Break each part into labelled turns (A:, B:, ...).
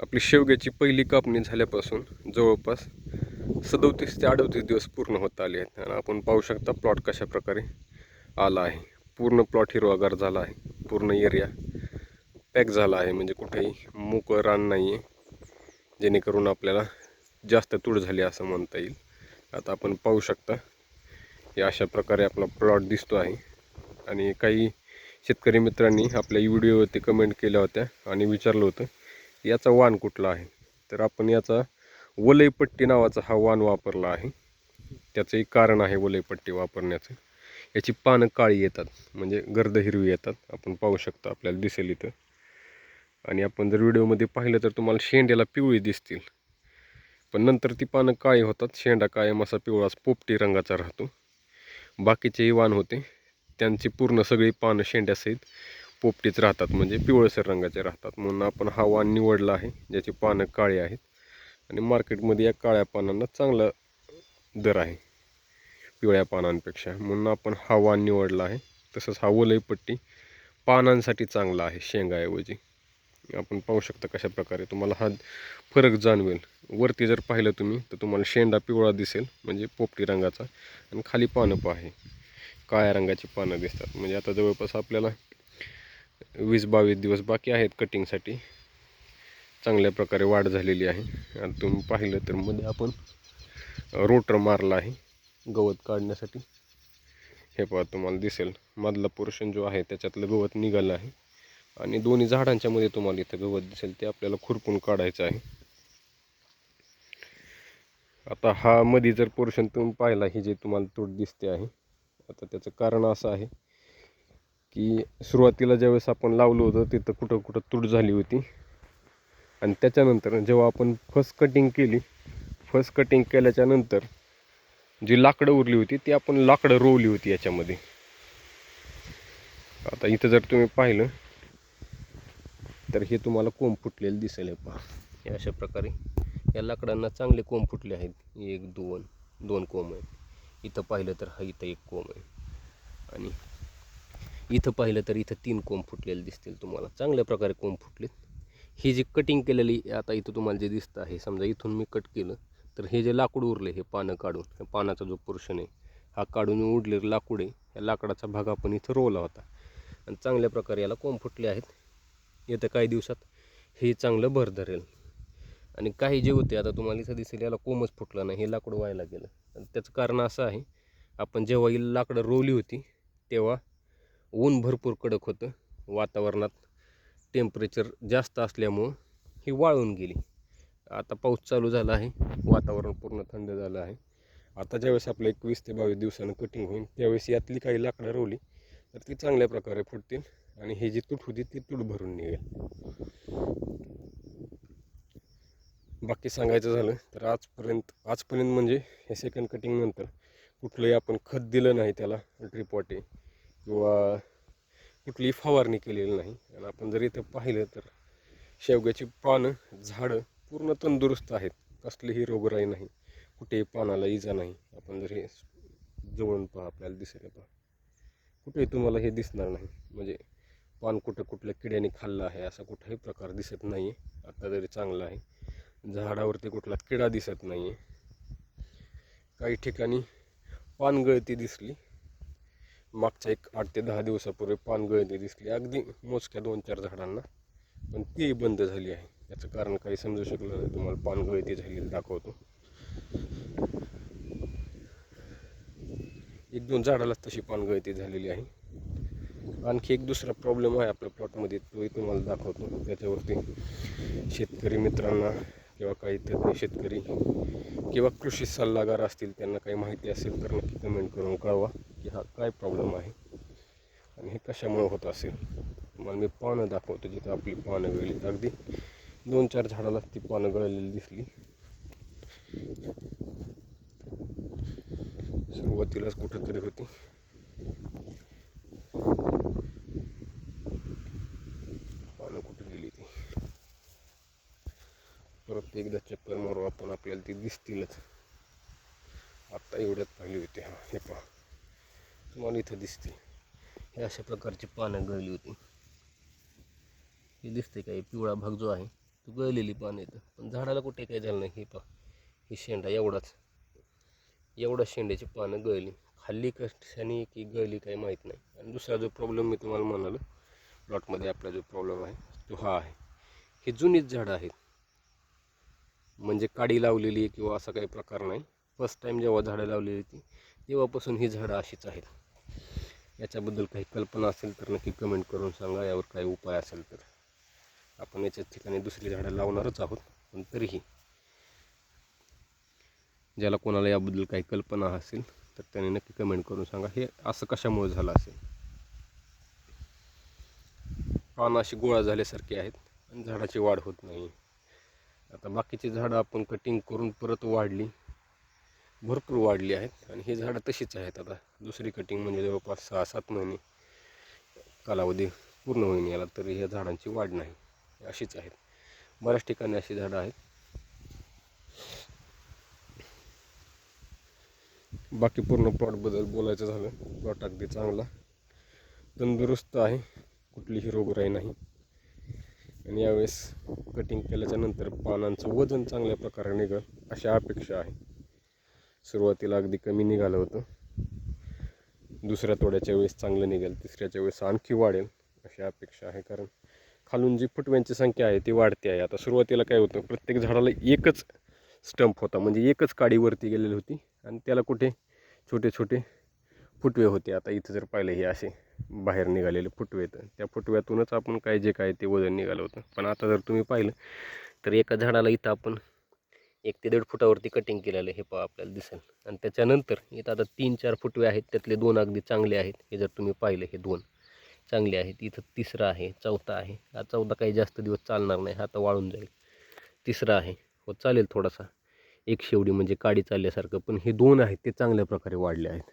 A: आपली शेवग्याची पहिली कापणी झाल्यापासून जवळपास 37 ते 38 दिवस पूर्ण होत आले आहेत आणि आपण पाहू शकता प्लॉट कशा प्रकारे आला आहे. पूर्ण प्लॉट हिरवागार झाला आहे. पूर्ण एरिया पॅक झाला आहे, म्हणजे कुठेही मोकळं रान नाही आहे, जेणेकरून आपल्याला जास्त तूड झाली असं म्हणता येईल. आता आपण पाहू शकता हे अशा प्रकारे आपला प्लॉट दिसतो आहे. आणि काही शेतकरी मित्रांनी आपल्या व्हिडिओवरती कमेंट केल्या होत्या आणि विचारलं होतं याचा वाण कुठला आहे. तर आपण याचा वलईपट्टी नावाचा हा वाण वापरला आहे. त्याचं एक कारण आहे वलईपट्टी वापरण्याचं. याची पानं काळी येतात, म्हणजे गर्द हिरवी येतात. आपण पाहू शकता, आपल्याला दिसेल इथं. आणि आपण जर व्हिडिओमध्ये पाहिलं तर तुम्हाला शेंड्याला पिवळी दिसतील, पण नंतर ती पानं काळी होतात. शेंडा कायम असा पिवळाच पोपटी रंगाचा राहतो. बाकीचेही वाण होते त्यांची पूर्ण सगळी पानं शेंड्यासहित पोपटीच राहतात, म्हणजे पिवळसर रंगाचे राहतात. म्हणून आपण हा वाण निवडला आहे ज्याची पानं काळी आहेत. आणि मार्केटमध्ये या काळ्या पानांना चांगला दर आहे पिवळ्या पानांपेक्षा, म्हणून आपण हा वाण निवडला आहे. तसंच हा वलईपट्टी पानांसाठी चांगला आहे शेंगाऐवजी. आपण पाहू शकता कशा प्रकारे तुम्हाला हा फरक जाणवेल. वरती जर पाहिलं तुम्ही तर तुम्हाला शेंडा पिवळा दिसेल, म्हणजे पोपटी रंगाचा, आणि खाली पानं पहा काळ्या रंगाची पानं दिसतात. म्हणजे आता जवळपास आपल्याला 20-22 दिवस बाकी आहेत कटिंगसाठी. चांगल्या प्रकारे वाढ झालेली आहे. आणि तुम्ही पाहिलं तर मध्ये आपण रोटर मारला आहे गवत काढण्यासाठी. हे पहा, तुम्हाला दिसेल मधला पोर्शन जो आहे त्याच्यातलं गवत निघालं आहे. आणि दोन्ही झाडांच्या मध्ये तुम्हाला इथं गवत दिसेल, ते आपल्याला खुरपून काढायचं आहे. आता हा मध्ये जर पोर्शन तुम्ही पाहिला, ही जे तुम्हाला तूट दिसते आहे, आता त्याचं कारण असं आहे की सुरुवातीला ज्यावेळेस आपण लावलं होतं तिथं कुठं कुठं तूट झाली होती. आणि त्याच्यानंतर जेव्हा आपण फर्स्ट कटिंग केल्याच्या नंतर जी लाकडं उरली होती ती आपण लाकडं रोवली होती याच्यामध्ये. आता इथं जर तुम्ही पाहिलं तर हे तुम्हाला कोंब फुटलेलं दिसेल. हे पहा, हे अशा प्रकारे या लाकडांना चांगले कोंब फुटले आहेत. 1-2 कोंब आहेत. इथं पाहिलं तर हा इथं 1 कोंब आहे, आणि इथं पाहिलं तर इथं 3 कोंब फुटलेले दिसतील तुम्हाला. चांगल्या प्रकारे कोंब फुटलेत. ही जी कटिंग केलेली आता इथं तुम्हाला जे दिसतं आहे, समजा इथून मी कट केलं तर हे जे लाकूड उरले, हे पानं काढून, हे पानाचा जो पोर्शन आहे हा काढून उरलेलं लाकूड आहे. या लाकडाचा भाग आपण इथं रोवला होता आणि चांगल्या प्रकारे याला कोंब फुटले आहेत. येत्या काही दिवसात हे चांगलं भर धरेल. आणि काही जे होते, आता तुम्हाला इथं दिसेल याला कोंबच फुटलं नाही, हे लाकूड व्हायला गेलं. आणि त्याचं कारण असं आहे, आपण जेव्हा ही लाकडं रोवली होती तेव्हा ऊन भरपूर कडक होतं. वातावरणात टेम्परेचर जास्त असल्यामुळं ही वाळून गेली. आता पाऊस चालू झाला आहे, वातावरण पूर्ण थंड झालं आहे. आता ज्यावेळेस आपलं 21 ते 22 दिवसानं कटिंग होईल त्यावेळेस यातली काही लाकडं रोवली तर ती चांगल्या प्रकारे फुटतील आणि ही जी तूट होती ती तूट भरून निघेल. बाकी सांगायचं झालं तर आजपर्यंत म्हणजे हे सेकंड कटिंग नंतर कुठलंही आपण खत दिलं नाही त्याला, ड्रिप वाटे किंवा कुठलीही फवारणी केलेली नाही. आणि आपण जर इथं पाहिलं तर शेवग्याची पानं, झाडं पूर्ण तंदुरुस्त आहेत. कसलीही रोगराई नाही, कुठेही पानाला इजा नाही. आपण जर हे जवळून पहा, आपल्याला दिसेल पहा, कुठेही तुम्हाला हे दिसणार नाही, म्हणजे पान कुठल्या किड्याने खाल्लं आहे असा कुठलाही प्रकार दिसत नाही आहे. आता जरी चांगलं आहे, झाडावरती कुठला किडा दिसत नाही आहे. काही ठिकाणी पानगळती दिसली, मागच्या 8 ते 10 दिवसापूर्वी पानगळती दिसली अगदी मोजक्या 2-4 झाडांना, पण ती बंद झाली आहे. याचं कारण काही समजू शकलं नाही. तुम्हाला पानगळती झालेली दाखवतो. 1-2 झाडालाच तशी पानगळती झालेली आहे. आणखी एक दुसरा प्रॉब्लेम आहे आपल्या प्लॉटमध्ये, तोही तुम्हाला दाखवतो. त्याच्यावरती शेतकरी मित्रांना किंवा काही तज्ञ शेतकरी किंवा कृषी सल्लागार असतील त्यांना काही माहिती असेल तर नक्की कमेंट करून कळवा की हा काय प्रॉब्लेम आहे आणि हे कशामुळे होत असेल. तुम्हाला मी पानं दाखवतो जिथं आपली पानं गळली. अगदी 2-4 झाडाला ती पानं गळलेली दिसली. सुरुवातीलाच कुठंतरी होती. पानं कुठं गेली ती, परत एकदा चक्कर मारू आपण, आपल्याला ती दिसतीलच. आत्ता एवढ्यात पाहिली होती. हा, हे पहा, तुम्हाला इथं दिसते. हे अशा प्रकारची पानं गळली होती. हे दिसते का, पिवळा भाग जो आहे
B: गळलेली पानं येतं, पण झाडाला कुठे काय झालं नाही. हे पहा, ही शेंडा एवढा शेंड्याची पानं गळली. खाल्ली कशाने की गळली काही माहीत नाही. आणि दुसरा जो प्रॉब्लेम मी तुम्हाला म्हणालो प्लॉटमध्ये आपला जो प्रॉब्लेम आहे तो हा आहे. ही जुनीच झाडं आहेत, म्हणजे काडी लावलेली किंवा असा काही प्रकार नाही. फर्स्ट टाईम जेव्हा झाडं लावलेली होती तेव्हापासून ही झाडं अशीच आहेत. याच्याबद्दल काही कल्पना असेल तर नक्की कमेंट करून सांगा. यावर काही उपाय असेल तर आपण याच्याच ठिकाणी दुसरी झाडं लावणारच आहोत. पण तरीही ज्याला कोणाला याबद्दल काही कल्पना असेल तर त्याने नक्की कमेंट करून सांगा हे असं कशामुळे झालं असेल. पानं अशी गोळा झाल्यासारखी आहेत आणि झाडाची वाढ होत नाही. आता बाकीची झाडं आपण कटिंग करून परत वाढली, भरपूर वाढली आहेत आणि ही झाडं तशीच आहेत. आता दुसरी कटिंग म्हणजे जवळपास 6-7 महिने कालावधी पूर्ण होईन याला, तरी ह्या झाडांची वाढ नाही, अशीच आहेत. बऱ्याच ठिकाणी अशी झाडं आहेत. बाकी पूर्ण प्लॉटबद्दल बोलायचं झालं, प्लॉट अगदी चांगला तंदुरुस्त आहे, कुठलीही रोगराई नाही. आणि यावेळेस कटिंग केल्याच्या नंतर पानांचं वजन चांगल्या प्रकारे निघेल अशी अपेक्षा आहे. सुरुवातीला अगदी कमी निघालं होतं, दुसऱ्या तोड्याच्या वेळेस चांगलं निघेल, तिसऱ्याच्या वेळेस आणखी वाढेल अशी अपेक्षा आहे. कारण खालून जी फुटव्यांची संख्या आहे ती वाढते आहे. आता सुरुवातीला काय होतं, प्रत्येक झाडाला एकच स्टंप होता, म्हणजे एकच काडी वरती गेलेली होती आणि त्याला कुठे छोटे छोटे फुटवे होते. आता इथं जर पाहिलं हे असे बाहेर निघालेले फुटवे आहेत, त्या फुटव्यातूनच आपण काय जे काय ते वजन निघालं होतं. पण आता जर तुम्ही पाहिलं तर एका झाडाला इथं आपण 1 ते 1.5 फुटावरती कटिंग केलेलं हे पहा आपल्याला दिसेल. आणि त्याच्यानंतर इथं आता 3-4 फुटवे आहेत, त्यातले 2 अगदी चांगले आहेत. हे जर तुम्ही पाहिलं हे 2 चांगले आहेत. इथं 3रा आहे, 4था आहे. हा 4था काही जास्त दिवस चालणार नाही, हा तर वाळून जाईल. 3रा आहे, हो चालेल थोडासा, एक शेवडी म्हणजे काडी चालल्यासारखं. पण हे 2 आहेत ते चांगल्या प्रकारे वाढले आहेत.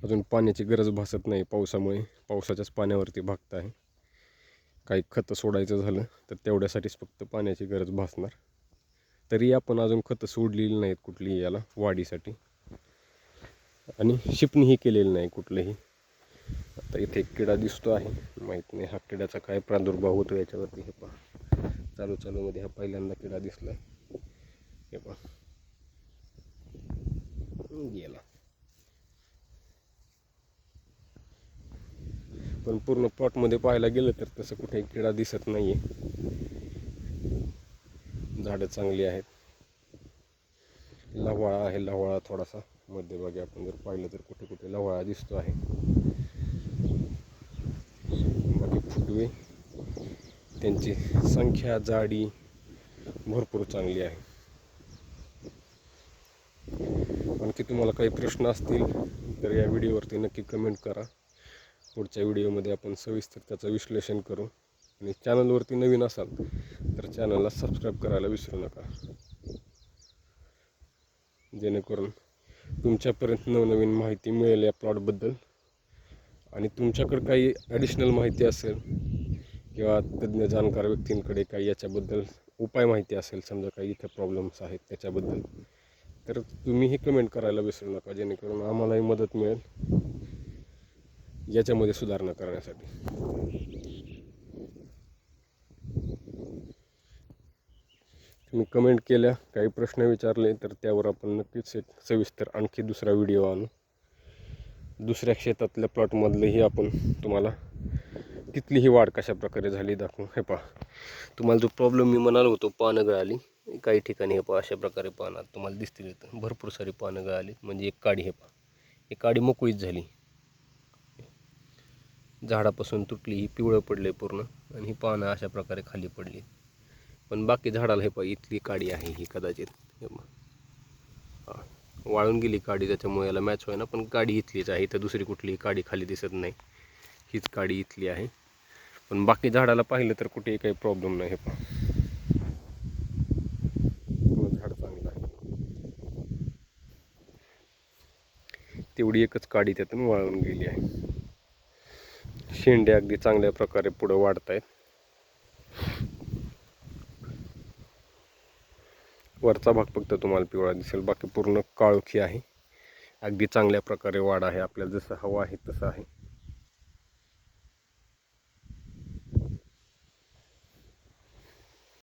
B: अजून पाण्याची गरज भासत नाही पावसामुळे, पावसाच्याच पाण्यावरती भागत आहे. काही खतं सोडायचं झालं तर तेवढ्यासाठीच फक्त पाण्याची गरज भासणार. तरी आपण अजून खतं सोडलेली नाहीत कुठलीही याला वाढीसाठी, आणि शिपणीही केलेली नाही कुठलंही. आता इथे एक किडा दिसतो आहे, माहीत नाही हा किड्याचा काय प्रादुर्भाव होतो याच्यावरती. हे पहा, चालूमध्ये हा पहिल्यांदा किडा दिसला. हे पहा गेला. पण पूर्ण प्लॉटमध्ये पाहायला गेलं तर तसं कुठे किडा दिसत नाही आहे. झाडं चांगली आहेत. लव्हाळा आहे, लव्हाळा थोडासा मध्यभागी आपण जर पाहिलं तर कुठे कुठे लव्हाळा दिसतो आहे. बाकी फुटवे, त्यांची संख्या, जाडी भरपूर चांगली आहे. आणखी तुम्हाला काही प्रश्न असतील तर या व्हिडिओवरती नक्की कमेंट करा. पुढच्या व्हिडिओमध्ये आपण सविस्तर त्याचं विश्लेषण करू. आणि चॅनलवरती नवीन असाल तर चॅनलला सबस्क्राईब करायला विसरू नका, जेणेकरून तुमच्यापर्यंत नवनवीन माहिती मिळेल या प्लॉटबद्दल. आणि तुमच्याकडे काही ॲडिशनल माहिती असेल किंवा तज्ज्ञ जाणकार व्यक्तींकडे काही याच्याबद्दल उपाय माहिती असेल, समजा काही इथे प्रॉब्लेम्स आहेत त्याच्याबद्दल, तर तुम्हीही कमेंट करायला विसरू नका, जेणेकरून आम्हालाही मदत मिळेल याच्यामध्ये सुधारणा करण्यासाठी. तुम्ही कमेंट केल्या, काही प्रश्न विचारले तर त्यावर आपण नक्कीच एक सविस्तर आणखी दुसरा व्हिडिओ आणू. दुसऱ्या शेतातल्या प्लॉटमधलेही आपण तुम्हाला तिथलीही वाढ कशा प्रकारे झाली दाखवू. हे पहा, तुम्हाला जो प्रॉब्लेम मी म्हणालो होतो पानं गळाली, काही ठिकाणी हे पहा अशा प्रकारे पानं तुम्हाला दिसतील. इथं भरपूर सारी पानं गळाली, म्हणजे एक काडी, हे पहा ही काडी मोकळीच झाली, झाडापासून तुटली, ही पिवळं पडले पूर्ण आणि ही पानं अशा प्रकारे खाली पडली. पण बाकी झाडाला हे पहा इथली काडी आहे ही कदाचित, हे हां वाळून गेली काडी, त्याच्यामुळे याला मॅच होईना. पण काडी इथलीच आहे, इथं दुसरी कुठलीही काडी खाली दिसत नाही, हीच काडी इथली आहे. पण बाकी झाडाला पाहिलं तर कुठेही काही प्रॉब्लेम नाही. हे पहा झाड चांगलं आहे, तेवढी एकच काडी त्यातून वाळून गेली आहे. शेंडे अगदी चांगल्या प्रकारे पुढे वाढत आहेत. वरचा भाग फक्त तुम्हाला पिवळा दिसेल, बाकी पूर्ण काळोखी आहे. अगदी चांगल्या प्रकारे वाढ आहे, आपल्याला जसं हवं आहे तसं आहे.